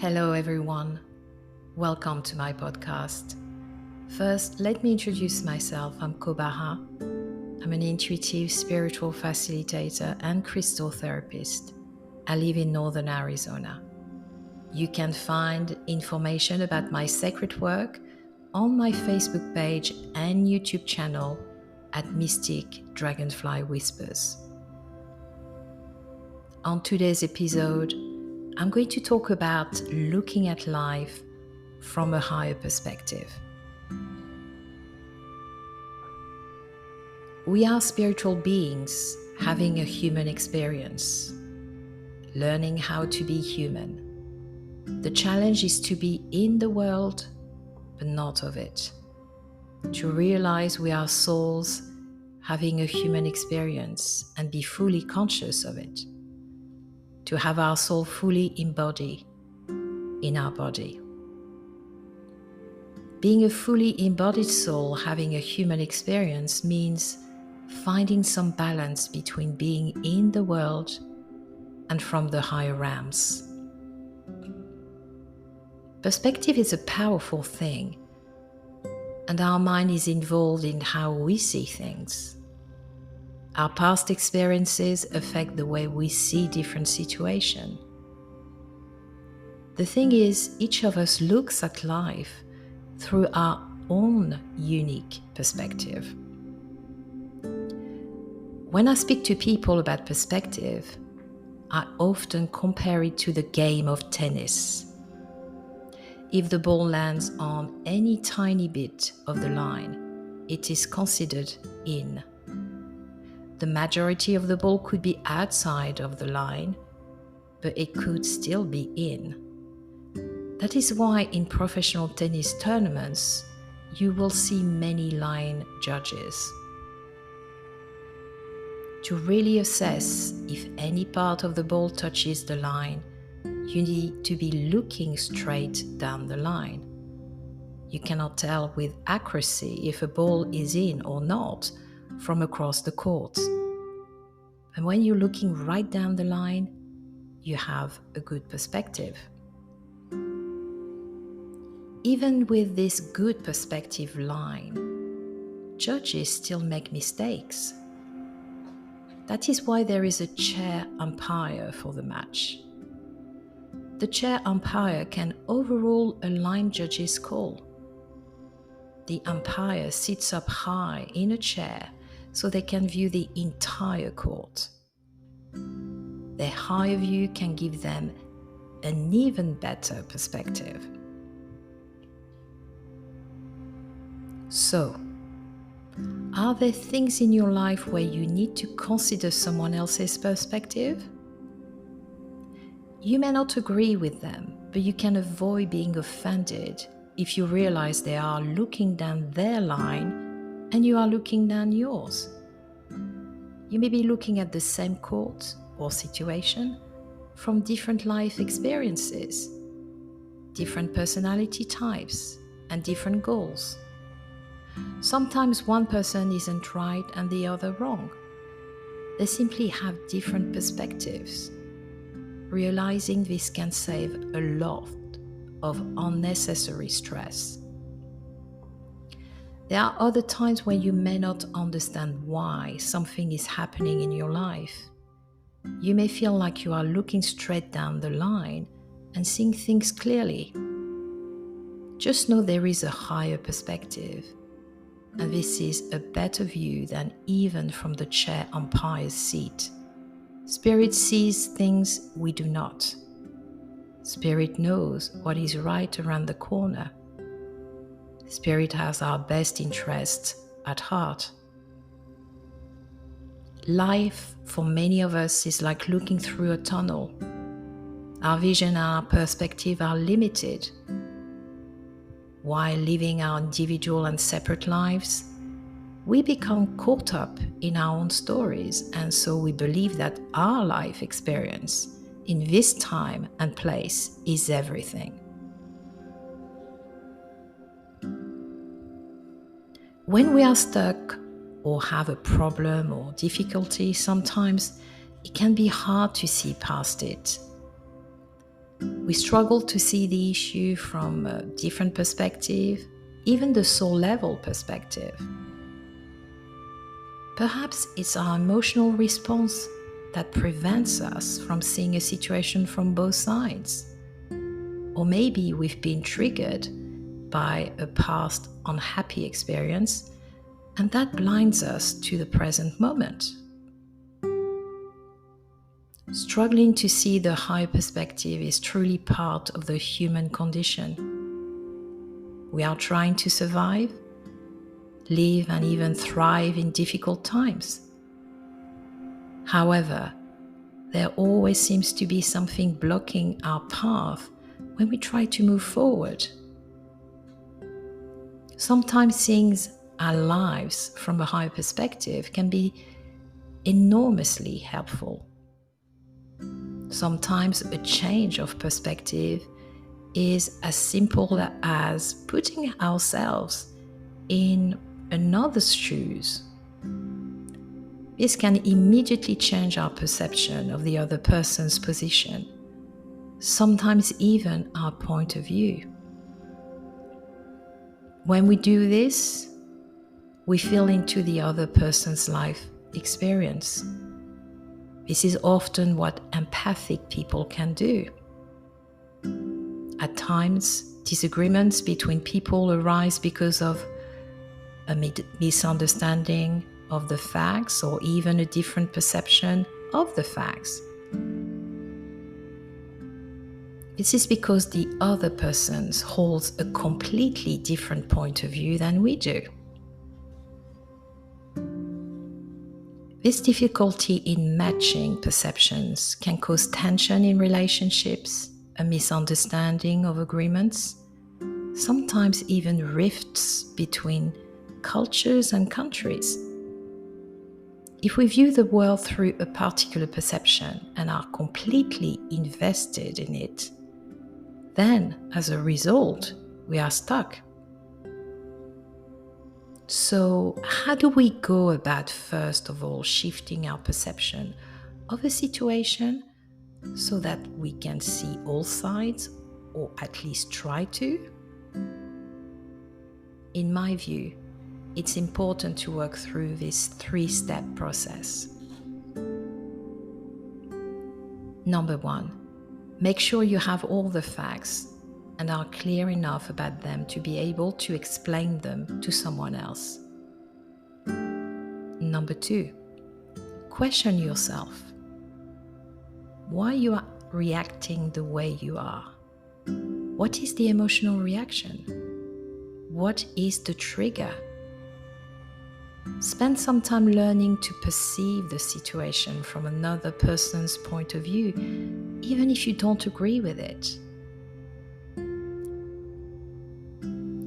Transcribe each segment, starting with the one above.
Hello everyone, welcome to my podcast. First, let me introduce myself. I'm Kobaha. I'm an intuitive spiritual facilitator and crystal therapist. I live in northern Arizona. You can find information about my sacred work on my Facebook page and YouTube channel at Mystic Dragonfly Whispers. On today's episode, I'm going to talk about looking at life from a higher perspective. We are spiritual beings having a human experience, learning how to be human. The challenge is to be in the world, but not of it. To realize we are souls having a human experience and be fully conscious of it. To have our soul fully embodied in our body. Being a fully embodied soul having a human experience means finding some balance between being in the world and from the higher realms. Perspective is a powerful thing, and our mind is involved in how we see things. Our past experiences affect the way we see different situations. The thing is, each of us looks at life through our own unique perspective. When I speak to people about perspective, I often compare it to the game of tennis. If the ball lands on any tiny bit of the line, it is considered in. The majority of the ball could be outside of the line, but it could still be in. That is why in professional tennis tournaments, you will see many line judges. To really assess if any part of the ball touches the line, you need to be looking straight down the line. You cannot tell with accuracy if a ball is in or not from across the court. And when you're looking right down the line, you have a good perspective. Even with this good perspective line, judges still make mistakes. That is why there is a chair umpire for the match. The chair umpire can overrule a line judge's call. The umpire sits up high in a chair so they can view the entire court. Their higher view can give them an even better perspective. So, are there things in your life where you need to consider someone else's perspective? You may not agree with them, but you can avoid being offended if you realize they are looking down their line and you are looking down yours. You may be looking at the same court or situation from different life experiences, different personality types, and different goals. Sometimes one person isn't right and the other wrong. They simply have different perspectives. Realizing this can save a lot of unnecessary stress. There are other times when you may not understand why something is happening in your life. You may feel like you are looking straight down the line and seeing things clearly. Just know there is a higher perspective, and this is a better view than even from the chair umpire's seat. Spirit sees things we do not. Spirit knows what is right around the corner. Spirit has our best interests at heart. Life, for many of us, is like looking through a tunnel. Our vision and our perspective are limited. While living our individual and separate lives, we become caught up in our own stories, and so we believe that our life experience in this time and place is everything. When we are stuck or have a problem or difficulty, sometimes it can be hard to see past it. We struggle to see the issue from a different perspective, even the soul level perspective. Perhaps it's our emotional response that prevents us from seeing a situation from both sides. Or maybe we've been triggered by a past unhappy experience, and that blinds us to the present moment. Struggling to see the higher perspective is truly part of the human condition. We are trying to survive, live, and even thrive in difficult times. However, there always seems to be something blocking our path when we try to move forward. Sometimes seeing our lives from a higher perspective can be enormously helpful. Sometimes a change of perspective is as simple as putting ourselves in another's shoes. This can immediately change our perception of the other person's position, sometimes even our point of view. When we do this, we feel into the other person's life experience. This is often what empathic people can do. At times, disagreements between people arise because of a misunderstanding of the facts or even a different perception of the facts. This is because the other person holds a completely different point of view than we do. This difficulty in matching perceptions can cause tension in relationships, a misunderstanding of agreements, sometimes even rifts between cultures and countries. If we view the world through a particular perception and are completely invested in it, then, as a result, we are stuck. So, how do we go about, first of all, shifting our perception of a situation so that we can see all sides, or at least try to? In my view, it's important to work through this 3-step process. Number 1, make sure you have all the facts and are clear enough about them to be able to explain them to someone else. Number 2, question yourself why you are reacting the way you are. What is the emotional reaction? What is the trigger? Spend some time learning to perceive the situation from another person's point of view, even if you don't agree with it.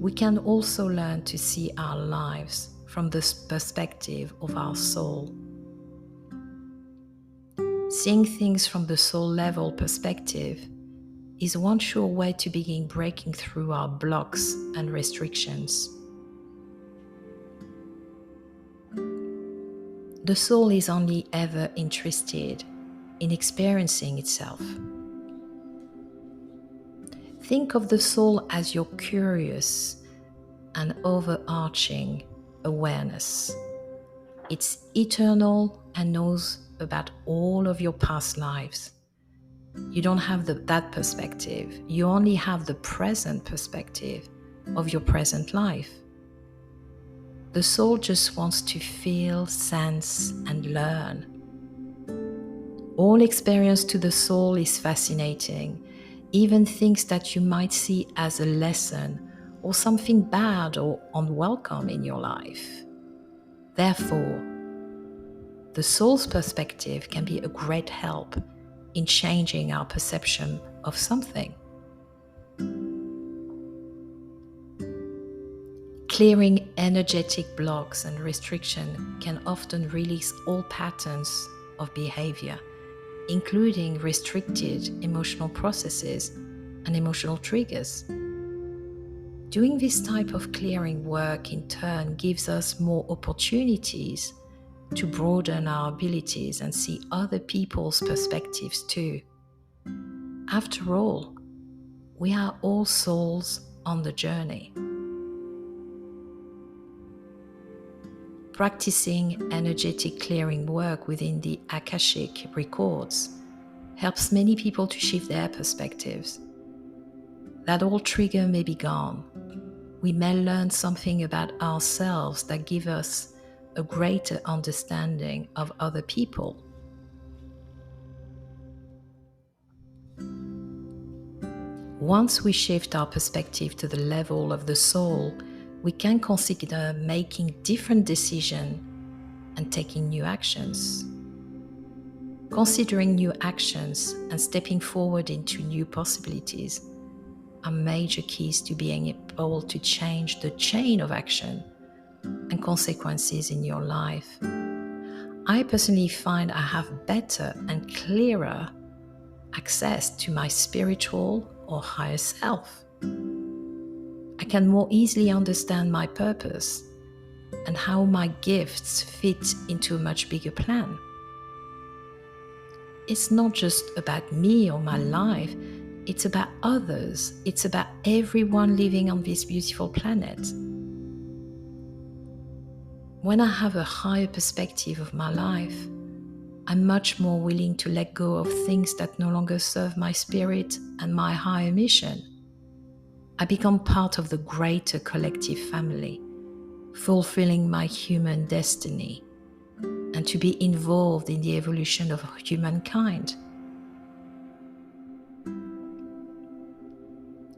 We can also learn to see our lives from the perspective of our soul. Seeing things from the soul level perspective is one sure way to begin breaking through our blocks and restrictions. The soul is only ever interested in experiencing itself. Think of the soul as your curious and overarching awareness. It's eternal and knows about all of your past lives. You don't have that perspective. You only have the present perspective of your present life. The soul just wants to feel, sense, and learn. All experience to the soul is fascinating, even things that you might see as a lesson or something bad or unwelcome in your life. Therefore, the soul's perspective can be a great help in changing our perception of something. Clearing energetic blocks and restriction can often release all patterns of behavior, including restricted emotional processes and emotional triggers. Doing this type of clearing work in turn gives us more opportunities to broaden our abilities and see other people's perspectives too. After all, We are all souls on the journey. Practicing energetic clearing work within the Akashic records helps many people to shift their perspectives. That old trigger may be gone. We may learn something about ourselves that gives us a greater understanding of other people. Once we shift our perspective to the level of the soul, we can consider making different decisions and taking new actions. Considering new actions and stepping forward into new possibilities are major keys to being able to change the chain of action and consequences in your life. I personally find I have better and clearer access to my spiritual or higher self. I can more easily understand my purpose and how my gifts fit into a much bigger plan. It's not just about me or my life, it's about others. It's about everyone living on this beautiful planet. When I have a higher perspective of my life, I'm much more willing to let go of things that no longer serve my spirit and my higher mission. I become part of the greater collective family, fulfilling my human destiny, and to be involved in the evolution of humankind.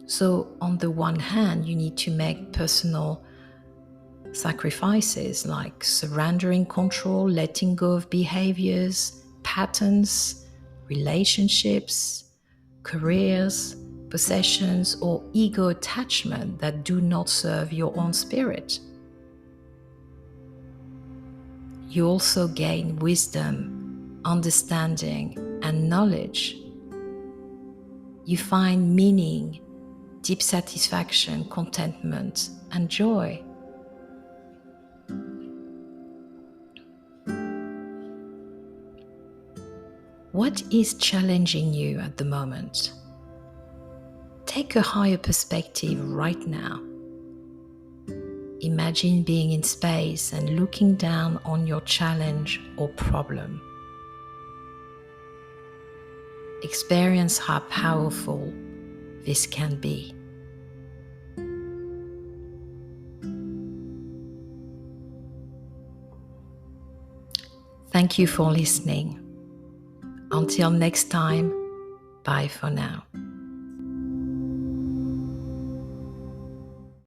So, on the one hand, you need to make personal sacrifices like surrendering control, letting go of behaviors, patterns, relationships, careers, possessions, or ego attachment that do not serve your own spirit. You also gain wisdom, understanding, and knowledge. You find meaning, deep satisfaction, contentment, and joy. What is challenging you at the moment? Take a higher perspective right now. Imagine being in space and looking down on your challenge or problem. Experience how powerful this can be. Thank you for listening. Until next time, bye for now.